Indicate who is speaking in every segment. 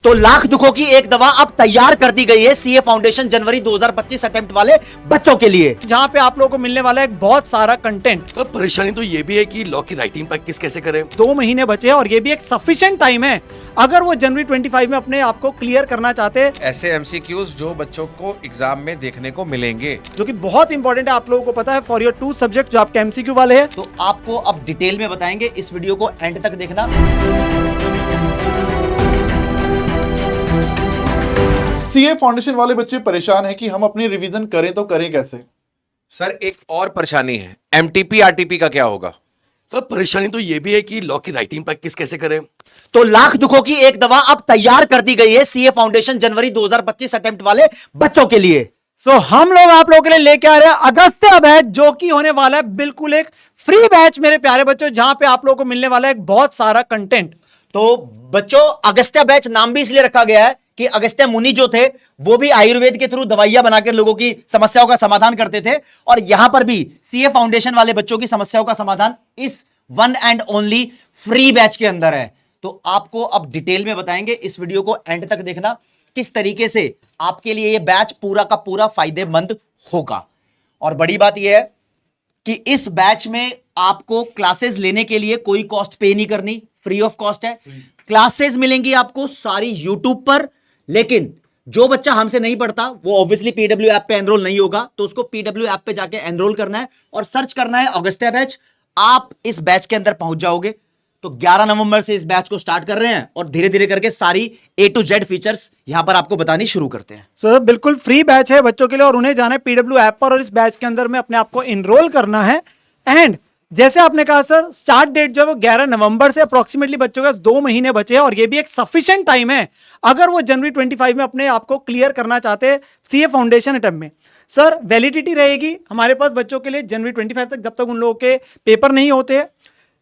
Speaker 1: तो लाख दुखों की एक दवा अब तैयार कर दी गई है सीए फाउंडेशन जनवरी 2025 अटेम्प्ट वाले बच्चों के लिए,
Speaker 2: जहां पे आप लोगों को मिलने वाला है एक बहुत सारा कंटेंट।
Speaker 3: तो परेशानी तो ये भी है कि लॉ की राइटिंग प्रैक्टिस कैसे करें।
Speaker 2: 2 महीने बचे हैं और ये भी एक सफिशिएंट टाइम है अगर वो जनवरी 25 में अपने आप को क्लियर करना चाहते हैं।
Speaker 4: ऐसे एमसीक्यूज जो बच्चों को एग्जाम में देखने को मिलेंगे,
Speaker 2: जो कि बहुत इंपॉर्टेंट है, आप लोगों को पता है, फॉर योर 2 सब्जेक्ट जो आपके एमसीक्यू वाले हैं।
Speaker 1: तो आपको अब डिटेल में बताएंगे, इस वीडियो को एंड तक देखना।
Speaker 5: सीए फाउंडेशन वाले बच्चे परेशान हैं कि हम अपनी रिवीजन करें तो करें कैसे।
Speaker 4: सर एक और परेशानी है, एमटीपी आरटीपी का क्या होगा।
Speaker 3: तो परेशानी तो ये भी है कि लॉ की राइटिंग प्रैक्टिस कैसे करें।
Speaker 1: तो लाख दुखों की एक दवा अब तैयार कर दी गई है सीए फाउंडेशन जनवरी 2025 अटेम्प्ट वाले बच्चों के लिए।
Speaker 2: सो हम लोग आप लोगों के लिए लेके आ रहे हैं अगस्त्य बैच, जो कि होने वाला है बिल्कुल एक फ्री बैच मेरे प्यारे बच्चों, जहां पे आप लोगों को मिलने वाला है एक बहुत सारा कंटेंट।
Speaker 1: तो बच्चों, अगस्त्य बैच नाम भी इसलिए रखा गया है कि अगस्त्य मुनि जो थे वो भी आयुर्वेद के थ्रू दवाइयां बनाकर लोगों की समस्याओं का समाधान करते थे, और यहां पर भी सीए फाउंडेशन वाले बच्चों की समस्याओं का समाधान इस one and only free batch के अंदर है। तो आपको अब डिटेल में बताएंगे, इस वीडियो को एंड तक देखना, किस तरीके से आपके लिए यह बैच पूरा का पूरा फायदेमंद होगा। और बड़ी बात यह है कि इस बैच में आपको क्लासेस लेने के लिए कोई कॉस्ट पे नहीं करनी, फ्री ऑफ कॉस्ट है। क्लासेस मिलेंगी आपको सारी यूट्यूब पर, लेकिन जो बच्चा हमसे नहीं पढ़ता वो ऑब्वियसली पीडब्ल्यू ऐप पे एनरोल नहीं होगा, तो उसको पीडब्ल्यू ऐप पे जाके एनरोल करना है और सर्च करना है अगस्त्य बैच। आप इस बैच के अंदर पहुंच जाओगे। तो 11 नवंबर से इस बैच को स्टार्ट कर रहे हैं और धीरे धीरे करके सारी A to Z फीचर्स यहां पर आपको बतानी शुरू करते हैं।
Speaker 2: सो बिल्कुल फ्री बैच है बच्चों के लिए, और उन्हें जाना है पीडब्ल्यू ऐप पर और इस बैच के अंदर में अपने आप को इनरोल करना है। एंड जैसे आपने कहा सर, स्टार्ट डेट जो है वो 11 नवंबर से, अप्रोक्सीमेटली बच्चों के 2 महीने बचे हैं और ये भी एक सफिशिएंट टाइम है अगर वो जनवरी 25 में अपने आप को क्लियर करना चाहते हैं सीए फाउंडेशन अटेम्प्ट में। सर वैलिडिटी रहेगी हमारे पास बच्चों के लिए जनवरी 25 तक, जब तक उन लोगों के पेपर नहीं होते हैं।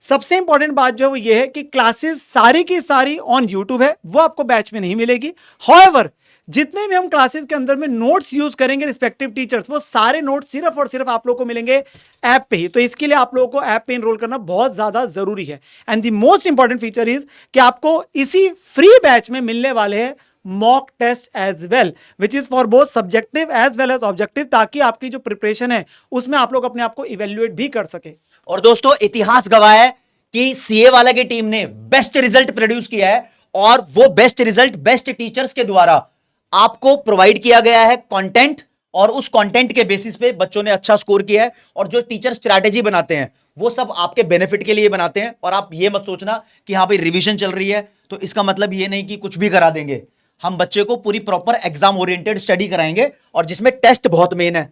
Speaker 2: सबसे इंपॉर्टेंट बात जो है वो ये है कि क्लासेस सारी की सारी ऑन यूट्यूब है, वो आपको बैच में नहीं मिलेगी। हाउएवर जितने भी हम क्लासेस के अंदर में नोट्स यूज करेंगे रिस्पेक्टिव टीचर्स, वो सारे नोट्स सिर्फ और सिर्फ आप लोगों को मिलेंगे ऐप पे ही। तो इसके लिए आप लोगों को ऐप पे इनरोल करना बहुत ज्यादा जरूरी है। And the most important feature is कि आपको इसी फ्री बैच में मिलने वाले हैं mock test as well, which is for both subjective as well as objective, ताकि आपकी जो प्रिपरेशन है उसमें आप लोग अपने आप को इवेल्युएट भी कर सके।
Speaker 1: और दोस्तों, इतिहास गवाह है कि सीए वाला की टीम ने बेस्ट रिजल्ट प्रोड्यूस किया है, और वो बेस्ट रिजल्ट बेस्ट टीचर्स के द्वारा आपको प्रोवाइड किया गया है कंटेंट, और उस कंटेंट के बेसिस पे बच्चों ने अच्छा स्कोर किया है। और जो टीचर स्ट्रैटेजी बनाते हैं वो सब आपके बेनिफिट के लिए बनाते हैं। और आप ये मत सोचना कि हाँ भाई रिवीजन चल रही है तो इसका मतलब ये नहीं कि कुछ भी करा देंगे। हम बच्चे को पूरी प्रॉपर एग्जाम ओरिएंटेड स्टडी कराएंगे, और जिसमें टेस्ट बहुत मेन है,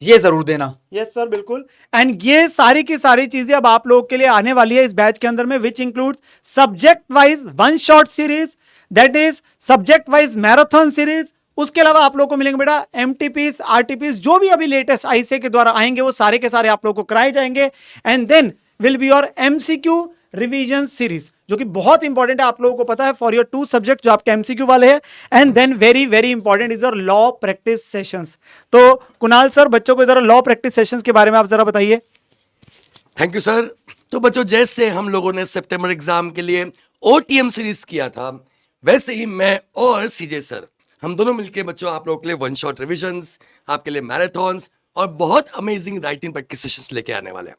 Speaker 1: ये जरूर देना।
Speaker 2: यस सर, बिल्कुल। एंड ये सारी की सारी चीजें अब आप लोगों के लिए आने वाली है इस बैच के अंदर में, which includes subject wise 1 short series, that is subject wise marathon series. उसके अलावा आप लोगों को मिलेंगे बेटा एमटीपीस, आरटीपीस, जो भी अभी लेटेस्ट आईसीए के द्वारा आएंगे वो सारे के सारे आप लोगों को कराए जाएंगे। And then will be your MCQ revision series, जो कि बहुत इंपॉर्टेंट है, आप लोगों को पता है, फॉर योर 2 सब्जेक्ट जो आपके एमसीक्यू वाले हैं। And then very very important is your law practice sessions. तो कुणाल सर, बच्चों को जरा लॉ प्रैक्टिस सेशंस के बारे में आप जरा बताइए।
Speaker 3: Thank you sir. तो बच्चों, जैसे हम लोगों ने सितंबर एग्जाम के लिए ओटीएम सीरीज किया था, वैसे ही मैं और सीजे सर, हम दोनों मिलके बच्चों आप लोगों के लिए 1 शॉट रिविजन्स, आपके लिए मैराथन्स और बहुत अमेजिंग राइटिंग प्रैक्टिस सेशंस लेके आने वाले हैं।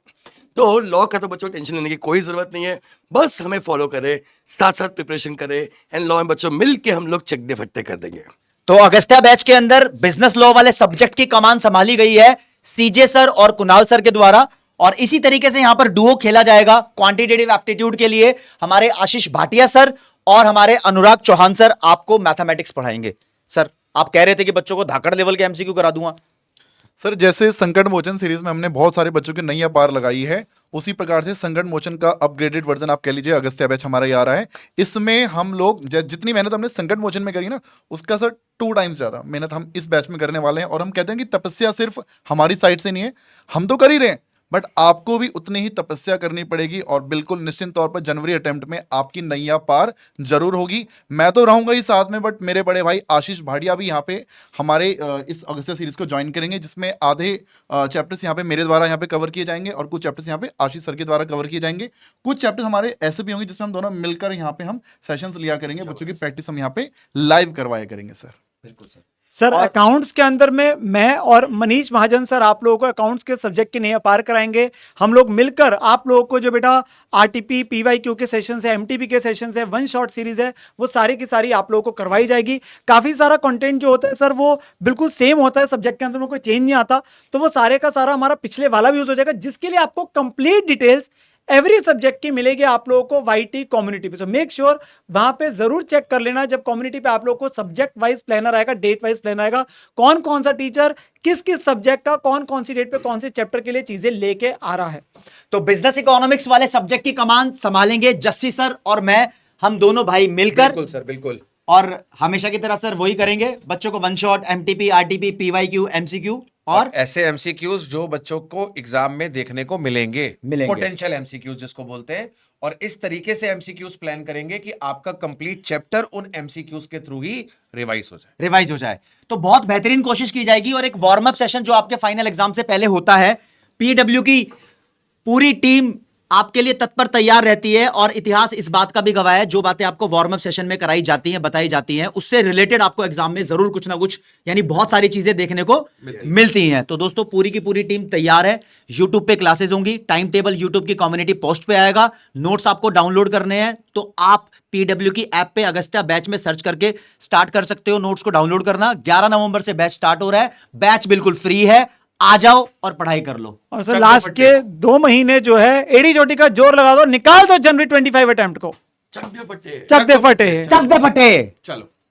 Speaker 3: तो लॉ का तो बच्चों टेंशन लेने की कोई जरूरत नहीं है, बस हमें फॉलो करें, साथ साथ प्रिपरेशन करें, एंड लॉ में बच्चों मिलके हम लोग चकदे फट्टे कर देंगे।
Speaker 1: तो अगस्त्य बैच के अंदर बिजनेस लॉ वाले सब्जेक्ट की कमान संभाली गई है सीजे सर और कुणाल सर के द्वारा, और इसी तरीके से यहां पर डुओ खेला जाएगा क्वांटिटेटिव एप्टीट्यूड के लिए। हमारे आशीष भाटिया सर और हमारे अनुराग चौहान सर आपको मैथमेटिक्स पढ़ाएंगे। सर, आप कह रहे थे कि बच्चों को धाकड़ लेवल के एमसीक्यू करा दूंगा।
Speaker 5: सर, जैसे संकट मोचन सीरीज में हमने बहुत सारे बच्चों की नई पार लगाई है, उसी प्रकार से संकट मोचन का अपग्रेडेड वर्जन आप कह लीजिए अगस्त्य बैच हमारा ये आ रहा है। इसमें हम लोग जितनी मेहनत हमने संकट मोचन में करी ना, उसका सर 2 टाइम्स ज्यादा मेहनत हम इस बैच में करने वाले हैं। और हम कहते हैं कि तपस्या सिर्फ हमारी साइड से नहीं है, हम तो कर ही रहे हैं, बट आपको भी उतनी ही तपस्या करनी पड़ेगी और बिल्कुल निश्चित तौर पर जनवरी अटेम्प्ट में आपकी नैया पार जरूर होगी। मैं तो रहूंगा ही साथ में, बट मेरे बड़े भाई आशीष भाटिया भी यहाँ पे हमारे इस अगस्त्या सीरीज को ज्वाइन करेंगे, जिसमें आधे चैप्टर्स यहाँ पे मेरे द्वारा यहाँ पे कवर किए जाएंगे और कुछ चैप्टर्स यहाँ पे आशीष सर के द्वारा कवर किए जाएंगे। कुछ चैप्टर हमारे ऐसे भी होंगे जिसमें हम दोनों मिलकर यहाँ पे हम सेशंस लिया करेंगे, बच्चों की प्रैक्टिस हम यहाँ पे लाइव करवाया करेंगे सर।
Speaker 1: बिल्कुल सर।
Speaker 2: सर अकाउंट्स के अंदर में मैं और मनीष महाजन सर आप लोगों को अकाउंट्स के सब्जेक्ट की नैया पार कराएंगे। हम लोग मिलकर आप लोगों को जो बेटा आरटीपी पीवाईक्यू के सेशंस है, एमटीपी के सेशंस है, वन शॉट सीरीज है, वो सारी की सारी आप लोगों को करवाई जाएगी। काफी सारा कंटेंट जो होता है सर वो बिल्कुल सेम होता है, सब्जेक्ट के अंदर में कोई चेंज नहीं आता, तो वो सारे का सारा हमारा पिछले वाला भी यूज हो जाएगा, जिसके लिए आपको कंप्लीट डिटेल्स एवरी सब्जेक्ट की मिलेगी आप लोगों को वाईटी कम्युनिटी पे। सो मेक श्योर वहां पे जरूर चेक कर लेना, जब कम्युनिटी पे आप लोगों को सब्जेक्ट वाइज प्लानर आएगा, डेट वाइज प्लानर आएगा, कौन कौन सा टीचर किस किस सब्जेक्ट का कौन कौन सी डेट पे कौन से चैप्टर के लिए चीजें लेके आ रहा है।
Speaker 1: तो बिजनेस इकोनॉमिक्स वाले सब्जेक्ट की कमान संभालेंगे जस्सी सर और मैं, हम दोनों भाई मिलकर।
Speaker 4: बिल्कुल सर, बिल्कुल।
Speaker 1: और हमेशा की तरह सर वही करेंगे, बच्चों को one shot, MTP, RTP, PYQ, MCQ और
Speaker 4: ऐसे एमसीक्यूज जो बच्चों को एग्जाम में देखने को मिलेंगे। पोटेंशियल एमसीक्यूज जिसको बोलते हैं, और इस तरीके से एमसीक्यूज प्लान करेंगे कि आपका कंप्लीट चैप्टर उन एमसीक्यूज के थ्रू ही रिवाइज हो जाए।
Speaker 1: तो बहुत बेहतरीन कोशिश की जाएगी। और एक वार्म अप सेशन जो आपके फाइनल एग्जाम से पहले होता है, पीडब्ल्यू की पूरी टीम आपके लिए तत्पर तैयार रहती है, और इतिहास इस बात का भी गवाह है, जो बातें आपको वार्म अप सेशन में कराई जाती हैं, बताई जाती हैं, उससे रिलेटेड आपको एग्जाम में जरूर कुछ ना कुछ, यानी बहुत सारी चीजें देखने को मिलती हैं। तो दोस्तों पूरी की पूरी टीम तैयार है। यूट्यूब पे क्लासेस होंगी, टाइम टेबल यूट्यूब की कम्युनिटी पोस्ट पे आएगा, नोट्स आपको डाउनलोड करने हैं तो आप पीडब्ल्यू की ऐप पे अगस्त्या बैच में सर्च करके स्टार्ट कर सकते हो नोट्स को डाउनलोड करना। 11 नवंबर से बैच स्टार्ट हो रहा है, बैच बिल्कुल फ्री है, आ जाओ और पढ़ाई कर लो।
Speaker 2: और सर लास्ट के 2 महीने जो है एडी चोटी का जोर लगा दो, निकाल दो जनवरी 25 अटेम्प्ट को।
Speaker 3: चक दे फटे।
Speaker 2: चक दे फटे।
Speaker 1: चक दे फटे।
Speaker 4: चलो।